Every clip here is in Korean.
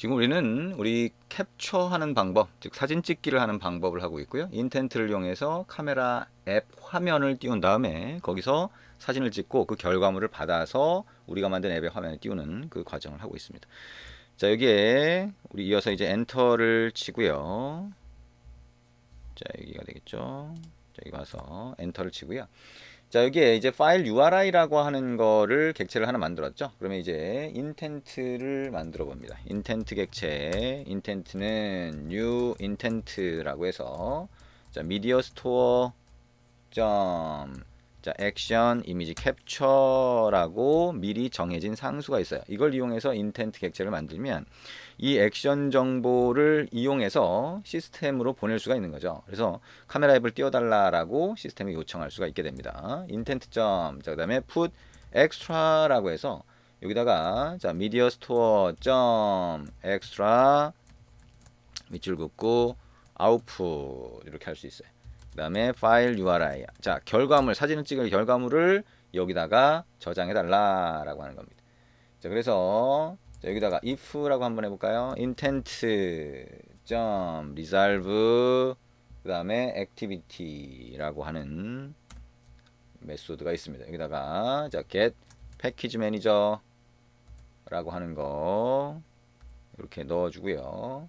지금 우리는 우리 캡처하는 방법, 즉 사진 찍기를 하는 방법을 하고 있고요. 인텐트를 이용해서 카메라 앱 화면을 띄운 다음에 거기서 사진을 찍고 그 결과물을 받아서 우리가 만든 앱의 화면에 띄우는 그 과정을 하고 있습니다. 자, 여기에 우리 이어서 이제 엔터를 치고요. 자, 여기가 되겠죠. 자, 여기 와서 엔터를 치고요. 자, 여기에 이제 파일 URI라고 하는 거를 객체를 하나 만들었죠. 그러면 이제 인텐트를 만들어 봅니다. 인텐트 객체, 인텐트는 new intent라고 해서 자, 미디어 스토어 점 자, 액션 이미지 캡처라고 미리 정해진 상수가 있어요. 이걸 이용해서 인텐트 객체를 만들면 이 액션 정보를 이용해서 시스템으로 보낼 수가 있는 거죠. 그래서 카메라 앱을 띄워달라라고 시스템에 요청할 수가 있게 됩니다. 인텐트 점, 자, 그다음에 put extra라고 해서 여기다가 자, 미디어 스토어 점 extra 밑줄 긋고 아웃풋 이렇게 할 수 있어요. 그 다음에 파일 URI. 자, 결과물, 사진을 찍을 결과물을 여기다가 저장해 달라라고 하는 겁니다. 자, 그래서 자, 여기다가 if라고 한번 해볼까요? intent resolve 그 다음에 activity라고 하는 메소드가 있습니다. 여기다가 자, get package manager라고 하는 거 이렇게 넣어주고요.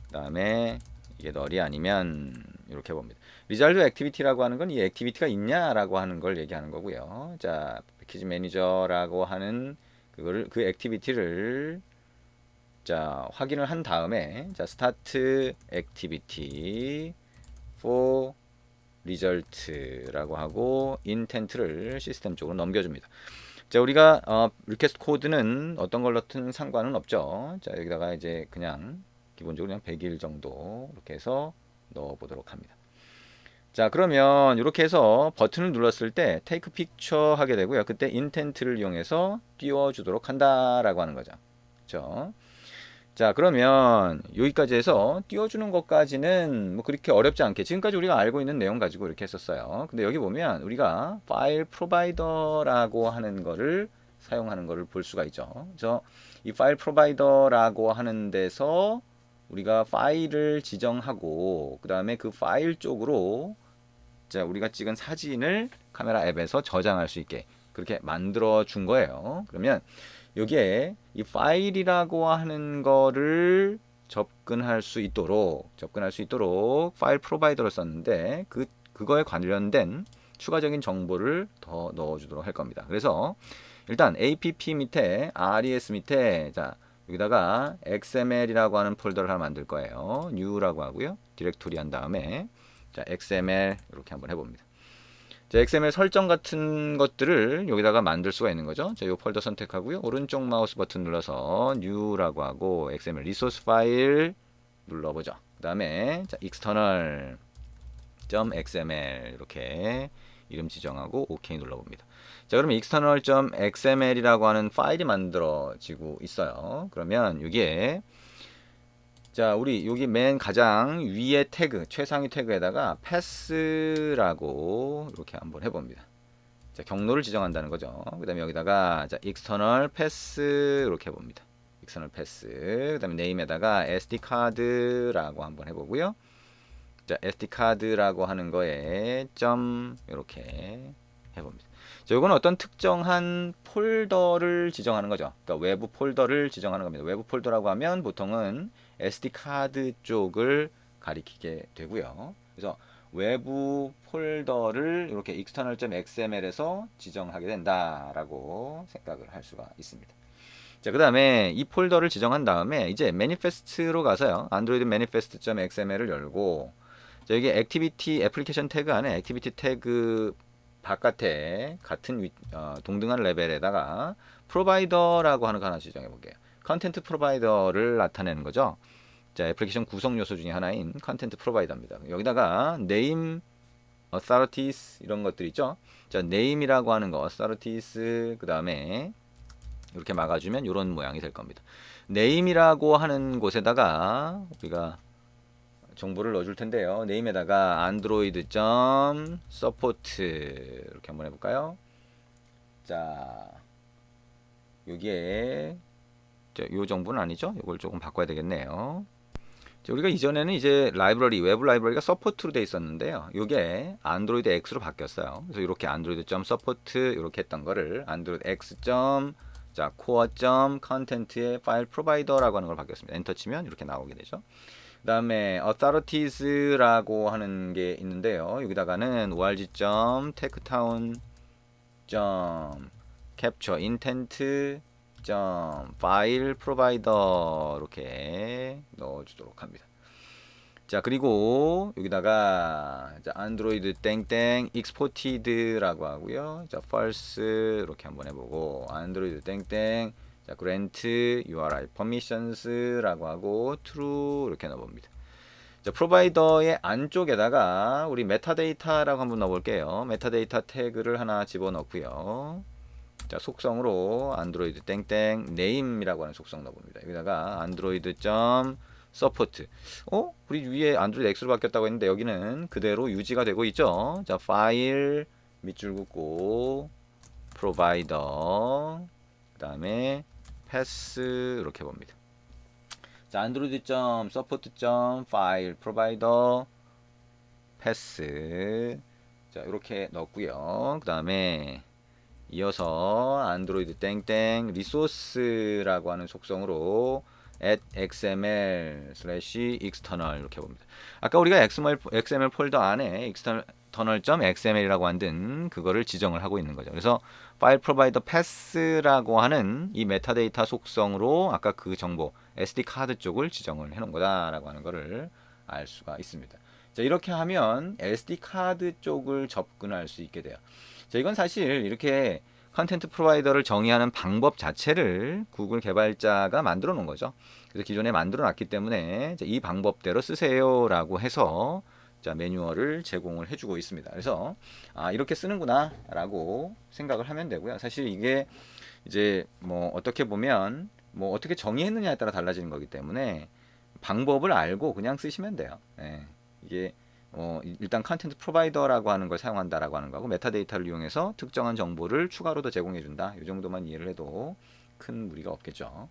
그 다음에 이게 널이 아니면 이렇게 봅니다. 리졸브 액티비티라고 하는 건 이 액티비티가 있냐라고 하는 걸 얘기하는 거고요. 자, 패키지 매니저라고 하는 그거를 그 액티비티를 자, 확인을 한 다음에 자, 스타트 액티비티 for result라고 하고 intent를 시스템 쪽으로 넘겨줍니다. 자, 우리가 리퀘스트 코드는 어떤 걸 넣든 상관은 없죠. 자, 여기다가 이제 그냥 기본적으로 그냥 100일 정도 이렇게 해서 넣어 보도록 합니다. 자, 그러면 이렇게 해서 버튼을 눌렀을 때 테이크 픽처 하게 되고요. 그때 인텐트를 이용해서 띄워 주도록 한다라고 하는 거죠. 그렇죠? 자, 그러면 여기까지 해서 띄워주는 것까지는 뭐 그렇게 어렵지 않게 지금까지 우리가 알고 있는 내용 가지고 이렇게 했었어요. 근데 여기 보면 우리가 파일 프로바이더라고 하는 거를 사용하는 거를 볼 수가 있죠. 그래서 이 파일 프로바이더라고 하는 데서 우리가 파일을 지정하고 그 다음에 그 파일 쪽으로 자, 우리가 찍은 사진을 카메라 앱에서 저장할 수 있게 그렇게 만들어 준 거예요. 그러면 여기에 이 파일이라고 하는 거를 접근할 수 있도록 파일 프로바이더를 썼는데 그거에 관련된 추가적인 정보를 더 넣어주도록 할 겁니다. 그래서 일단 app 밑에 res 밑에 자, 여기다가 xml이라고 하는 폴더를 하나 만들 거예요. new라고 하고요. 디렉토리 한 다음에 자, xml 이렇게 한번 해봅니다. 자, XML 설정 같은 것들을 여기다가 만들 수가 있는 거죠. 자, 이 폴더 선택하고요. 오른쪽 마우스 버튼 눌러서 New라고 하고 XML 리소스 파일 눌러보죠. 그 다음에 자, external.xml 이렇게 이름 지정하고 OK 눌러봅니다. 자, 그러면 external.xml이라고 하는 파일이 만들어지고 있어요. 그러면 여기에 자, 우리 여기 맨 가장 위에 태그, 최상위 태그에다가 패스라고 이렇게 한번 해봅니다. 자, 경로를 지정한다는 거죠. 그 다음에 여기다가 자, external pass 이렇게 해봅니다. external pass. 그 다음에 name에다가 sdcard라고 한번 해보고요. 자, sdcard라고 하는 거에 점 이렇게 해봅니다. 자, 이거는 어떤 특정한 폴더를 지정하는 거죠. 그러니까 외부 폴더를 지정하는 겁니다. 외부 폴더라고 하면 보통은 SD 쪽을 가리키게 되고요. 그래서 외부 폴더를 이렇게 external.xml에서 지정하게 된다라고 생각을 할 수가 있습니다. 자, 그 다음에 이 폴더를 지정한 다음에 이제 매니페스트로 가서요. 안드로이드 manifest.xml을 열고 자, 여기 액티비티 애플리케이션 태그 안에 액티비티 태그 바깥에 같은 동등한 레벨에다가 프로바이더라고 하는 거 하나 지정해 볼게요. 컨텐트 프로바이더를 나타내는 거죠. 자, 애플리케이션 구성 요소 중에 하나인 컨텐트 프로바이더입니다. 여기다가 name, authorities 이런 것들 있죠. 자, name이라고 하는 거, authorities 그 다음에 이렇게 막아주면 이런 모양이 될 겁니다. name이라고 하는 곳에다가 우리가 정보를 넣어줄 텐데요. 네임에다가 android.support 이렇게 한번 해볼까요? 자, 여기에 자, 요 정보는 아니죠. 이걸 조금 바꿔야 되겠네요. 자, 우리가 이전에는 이제 라이브러리, 외부 라이브러리가 서포트로 돼 있었는데요. 이게 안드로이드 X로 바뀌었어요. 그래서 이렇게 안드로이드.서포트 이렇게 했던 거를 안드로이드 X. 자, core.content의 파일 프로바이더라고 하는 걸 바뀌었습니다. 엔터 치면 이렇게 나오게 되죠. 그 다음에 authorities라고 하는 게 있는데요. 여기다가는 org.taketown.capture intent file provider 이렇게 넣어주도록 합니다. 자, 그리고 여기다가 안드로이드 땡땡 exported라고 하고요. 자, false 이렇게 한번 해보고 안드로이드 땡땡 자, grant URI permissions라고 하고 true 이렇게 넣어봅니다. 자, 프로바이더의 안쪽에다가 우리 메타데이터라고 한번 넣어볼게요. 메타데이터 태그를 하나 집어넣고요. 자, 속성으로 안드로이드 땡땡 name이라고 하는 속성 넣어봅니다. 여기다가 안드로이드 서포트. 우리 위에 안드로이드 X로 바뀌었다고 했는데 여기는 그대로 유지가 되고 있죠. 자, 파일 밑줄 긋고 프로바이더 그다음에 패스 이렇게 봅니다. 자, 안드로이드 서포트 파일 프로바이더 패스 자, 이렇게 넣었고요. 그다음에 이어서 안드로이드 땡땡 리소스라고 하는 속성으로 xml/external 이렇게 봅니다. 아까 우리가 XML 폴더 안에 external.xml이라고 만든 그거를 지정을 하고 있는 거죠. 그래서 파일 프로바이더 패스라고 하는 이 메타데이터 속성으로 아까 그 정보 SD 카드 쪽을 지정을 해 놓은 거다라고 하는 거를 알 수가 있습니다. 자, 이렇게 하면 SD 카드 쪽을 접근할 수 있게 돼요. 자, 이건 사실 이렇게 컨텐트 프로바이더를 정의하는 방법 자체를 구글 개발자가 만들어 놓은 거죠. 그래서 기존에 만들어 놨기 때문에 이 방법대로 쓰세요 라고 해서 자, 매뉴얼을 제공을 해주고 있습니다. 그래서 이렇게 쓰는구나 라고 생각을 하면 되고요. 사실 이게 이제 뭐 어떻게 보면 뭐 어떻게 정의했느냐에 따라 달라지는 거기 때문에 방법을 알고 그냥 쓰시면 돼요. 이게 일단 컨텐트 프로바이더라고 하는 걸 사용한다라고 하는 거고 메타데이터를 이용해서 특정한 정보를 추가로 더 제공해 준다. 이 정도만 이해를 해도 큰 무리가 없겠죠.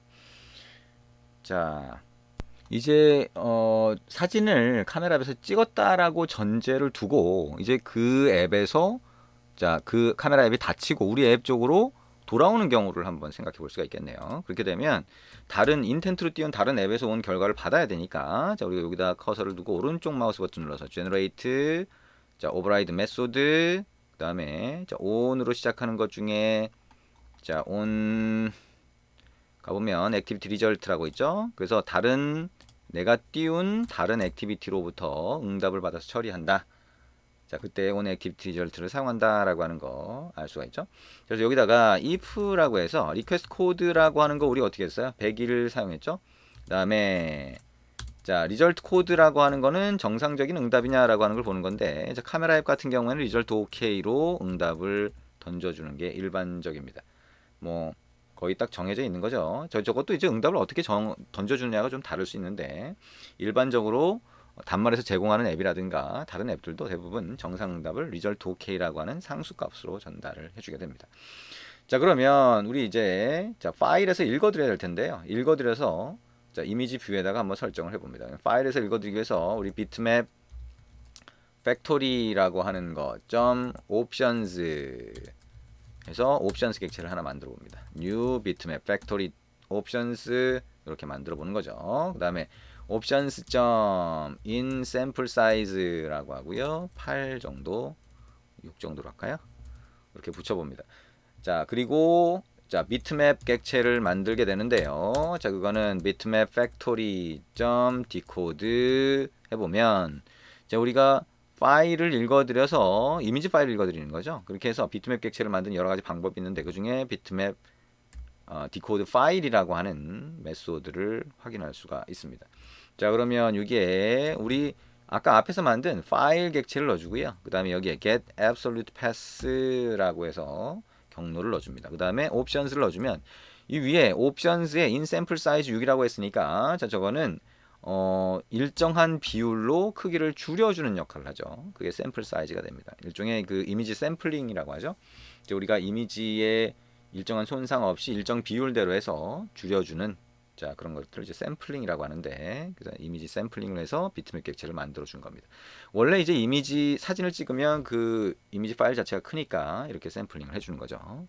자, 이제 사진을 카메라 앱에서 찍었다라고 전제를 두고 이제 그 앱에서 자, 그 카메라 앱이 닫히고 우리 앱 쪽으로 돌아오는 경우를 한번 생각해 볼 수가 있겠네요. 그렇게 되면 다른 인텐트로 띄운 다른 앱에서 온 결과를 받아야 되니까 자, 우리가 여기다 커서를 두고 오른쪽 마우스 버튼 눌러서 generate 자, override method 그다음에 자, on으로 시작하는 것 중에 자, on 가보면 액티비티 리절트라고 있죠. 그래서 내가 띄운 다른 액티비티로부터 응답을 받아서 처리한다. 자, 그때 on 액티비티 리절트를 사용한다라고 하는 거 알 수가 있죠. 그래서 여기다가 if라고 해서 리퀘스트 코드라고 하는 거 우리 어떻게 했어요? 100을 사용했죠. 그다음에 자, 리절트 코드라고 하는 거는 정상적인 응답이냐라고 하는 걸 보는 건데 자, 카메라 앱 같은 경우에는 리절트 OK로 응답을 던져주는 게 일반적입니다. 뭐 거의 딱 정해져 있는 거죠. 저것도 이제 응답을 어떻게 던져주느냐가 좀 다를 수 있는데 일반적으로 단말에서 제공하는 앱이라든가 다른 앱들도 대부분 정상 응답을 result ok라고 하는 상수값으로 전달을 해주게 됩니다. 자, 그러면 우리 이제 자, 파일에서 읽어드려야 될 텐데요. 읽어드려서 자, 이미지 뷰에다가 한번 설정을 해봅니다. 파일에서 읽어드리기 위해서 우리 비트맵 팩토리라고 하는 거 .options 해서 옵션스 객체를 하나 만들어 봅니다. new bitmap factory options 이렇게 만들어 보는 거죠. 그 다음에 options in sample size라고 하고요. 8 정도 6 정도로 할까요? 이렇게 붙여봅니다. 자, 그리고 자, bitmap 객체를 만들게 되는데요. 자, 그거는 bitmap factory decode 해보면 자, 우리가 파일을 읽어드려서 이미지 파일을 읽어드리는 거죠. 그렇게 해서 비트맵 객체를 만드는 여러 가지 방법이 있는데 그 중에 비트맵 디코드 파일이라고 하는 메소드를 확인할 수가 있습니다. 자, 그러면 여기에 우리 아까 앞에서 만든 파일 객체를 넣어주고요. 그 다음에 여기에 get absolute pass라고 해서 경로를 넣어줍니다. 그 다음에 options를 넣어주면 이 위에 options에 in sample size 6이라고 했으니까 자, 저거는 일정한 비율로 크기를 줄여주는 역할을 하죠. 그게 샘플 사이즈가 됩니다. 일종의 그 이미지 샘플링이라고 하죠. 이제 우리가 이미지에 일정한 손상 없이 일정 비율대로 해서 줄여주는 자, 그런 것들을 이제 샘플링이라고 하는데, 그래서 이미지 샘플링을 해서 비트맵 객체를 만들어 준 겁니다. 원래 이제 이미지 사진을 찍으면 그 이미지 파일 자체가 크니까 이렇게 샘플링을 해주는 거죠.